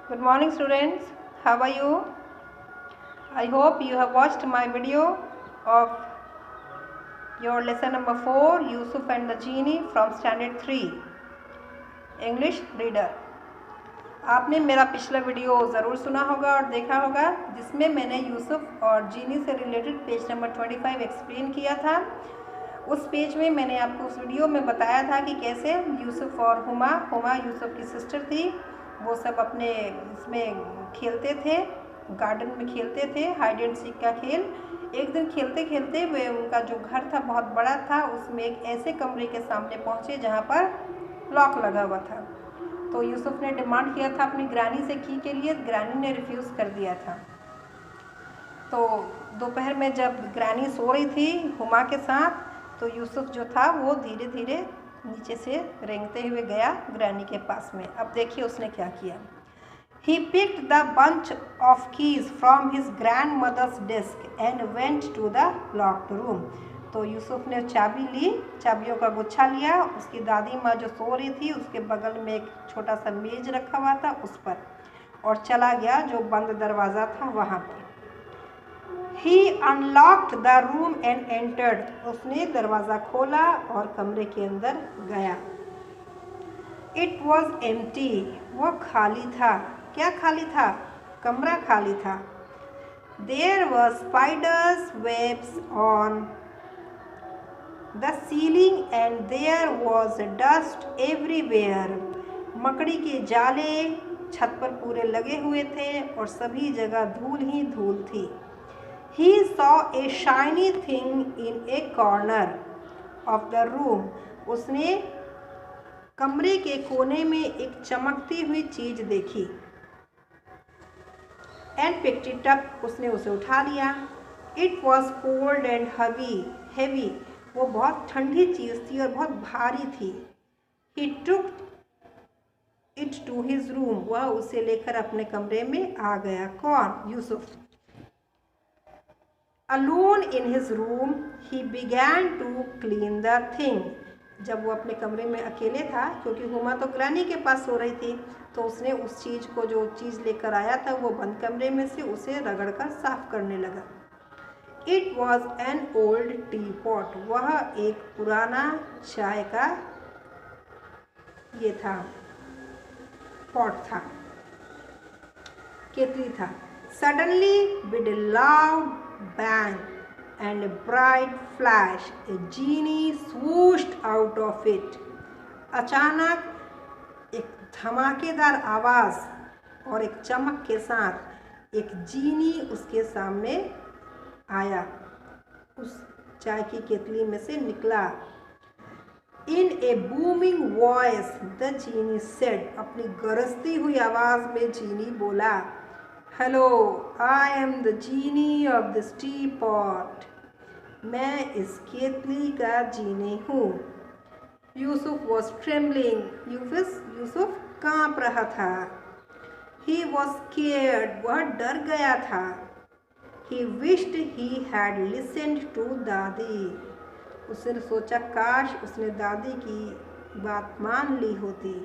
Good morning students, how are you? I hope you have watched my video of your lesson number 4 Yusuf and the Genie from standard 3 English reader. आपने मेरा पिछला video ज़रूर सुना होगा और देखा होगा जिसमें मैंने यूसुफ और जीनी से रिलेटेड पेज नंबर 25 एक्सप्लेन किया था। उस पेज में मैंने आपको उस वीडियो में बताया था कि कैसे यूसुफ और हुमा यूसुफ की सिस्टर थी, वो सब अपने इसमें खेलते थे, गार्डन में खेलते थे हाइड एंड सीक का खेल। एक दिन खेलते खेलते वे उनका जो घर था बहुत बड़ा था, उसमें एक ऐसे कमरे के सामने पहुँचे जहाँ पर लॉक लगा हुआ था। तो यूसुफ ने डिमांड किया था अपनी ग्रानी से की के लिए, ग्रानी ने रिफ्यूज़ कर दिया था। तो दोपहर में जब ग्रानी सो रही थी हुमा के साथ, तो यूसुफ जो था वो धीरे धीरे नीचे से रेंगते हुए गया ग्रानी के पास में। अब देखिए उसने क्या किया। He picked the bunch of keys from his grandmother's desk and went to the locked room. तो यूसुफ ने चाबी ली, चाबियों का गुच्छा लिया, उसकी दादी माँ जो सो रही थी उसके बगल में एक छोटा सा मेज रखा हुआ था उस पर, और चला गया जो बंद दरवाज़ा था वहाँ पर। He unlocked the room and entered. उसने दरवाज़ा खोला और कमरे के अंदर गया। It was empty. वो खाली था। क्या खाली था? कमरा खाली था। There were spiders' webs on the ceiling and there was dust everywhere. मकड़ी के जाले छत पर पूरे लगे हुए थे और सभी जगह धूल ही धूल थी। He saw a shiny thing in a corner of the room. उसने कमरे के कोने में एक चमकती हुई चीज देखी। And picked it up. उसने उसे उठा लिया। It was cold and heavy. वो बहुत ठंडी चीज थी और बहुत भारी थी। He took it to his room. वह उसे लेकर अपने कमरे में आ गया। कौन? Yusuf. Alone in his room, he began to clean the thing. जब वो अपने कमरे में अकेले था, क्योंकि हुमा तो ग्रानी के पास सो रही थी, तो उसने उस चीज़ को, जो चीज़ लेकर आया था वो बंद कमरे में से, उसे रगड़कर साफ करने लगा। It was an old teapot. वह एक पुराना चाय का ये था, पॉट था, केतली था। Suddenly, with a loud bang and a bright flash, a genie swooshed out of it. अचानक एक धमाकेदार आवाज़ और एक चमक के साथ एक जीनी उसके सामने आया, उस चाय की केतली में से निकला। In a booming voice, the genie said. अपनी गरजती हुई आवाज़ में जीनी बोला, hello, I am the genie of this teapot. मैं इस केतली का जीनी हूँ। Yusuf was trembling. यूसुफ काँप रहा था। He was scared. वह डर गया था। He wished he had listened to Dadi. उसने सोचा काश उसने दादी की बात मान ली होती।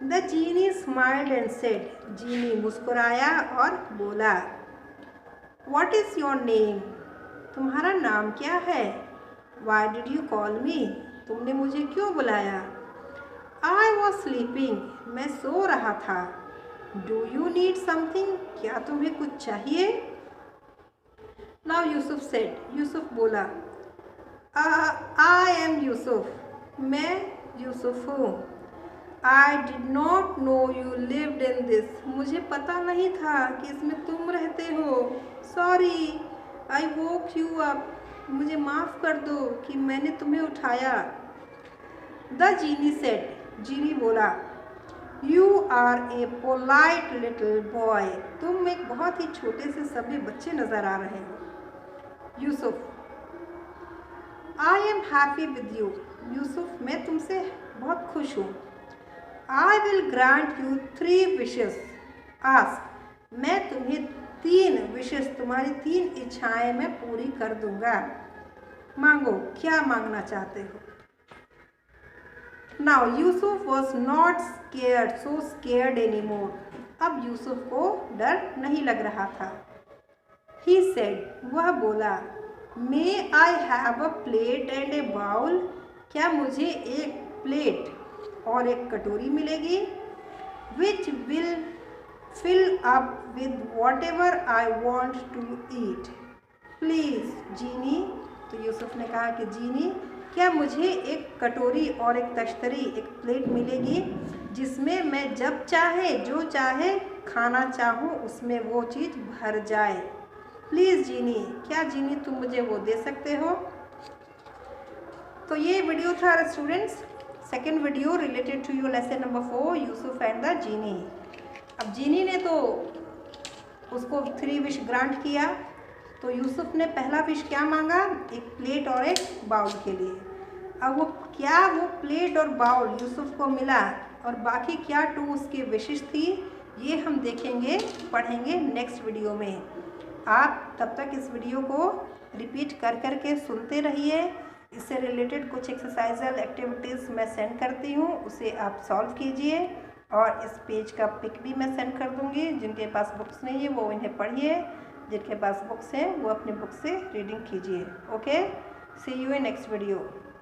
The genie smiled and said. जीनी मुस्कुराया और बोला, What is your name? तुम्हारा नाम क्या है? Why did you call me? तुमने मुझे क्यों बुलाया? I was sleeping. मैं सो रहा था। Do you need something? क्या तुम्हें कुछ चाहिए? Now Yusuf said. यूसुफ बोला, I am Yusuf. मैं यूसुफ हूँ। I did not know you lived in this. मुझे पता नहीं था कि इसमें तुम रहते हो। Sorry, I woke you up. मुझे माफ़ कर दो कि मैंने तुम्हें उठाया। The genie said. जीनी बोला, You are a polite little boy. तुम एक बहुत ही छोटे से सभ्य बच्चे नज़र आ रहे हो। Yusuf, I am happy with you. Yusuf, मैं तुमसे बहुत खुश हूँ। I will grant you 3 wishes. Ask. मैं तुम्हें 3 wishes, तुम्हारी 3 इच्छाएं मैं पूरी कर दूंगा। मांगो, क्या मांगना चाहते हो? Now Yusuf was not so scared anymore. अब यूसुफ को डर नहीं लग रहा था। He said, वह बोला, May I have a plate and a bowl? क्या मुझे एक प्लेट और एक कटोरी मिलेगी? Which will fill up with whatever I want to eat. Please, जीनी। तो यूसुफ ने कहा कि जीनी, क्या मुझे एक कटोरी और एक तश्तरी, एक प्लेट मिलेगी जिसमें मैं जब चाहे जो चाहे खाना चाहूँ उसमें वो चीज़ भर जाए। प्लीज़ जीनी, क्या जीनी तुम मुझे वो दे सकते हो? तो ये वीडियो था students, second video related to your lesson number 4 Yusuf and the genie. अब जीनी ने तो उसको 3 विश ग्रांट किया, तो यूसुफ ने पहला विश क्या मांगा? एक प्लेट और एक बाउल के लिए। अब वो प्लेट और बाउल यूसुफ को मिला और बाकी क्या 2 उसकी विशेष थी, ये हम देखेंगे, पढ़ेंगे नेक्स्ट वीडियो में। आप तब तक इस वीडियो को रिपीट कर कर के सुनते रहिए। इससे रिलेटेड कुछ एक्सरसाइजल एक्टिविटीज़ मैं सेंड करती हूँ, उसे आप सॉल्व कीजिए और इस पेज का पिक भी मैं सेंड कर दूँगी। जिनके पास बुक्स नहीं है वो इन्हें पढ़िए, जिनके पास बुक्स हैं वो अपनी बुक से रीडिंग कीजिए। Okay, see you in next video.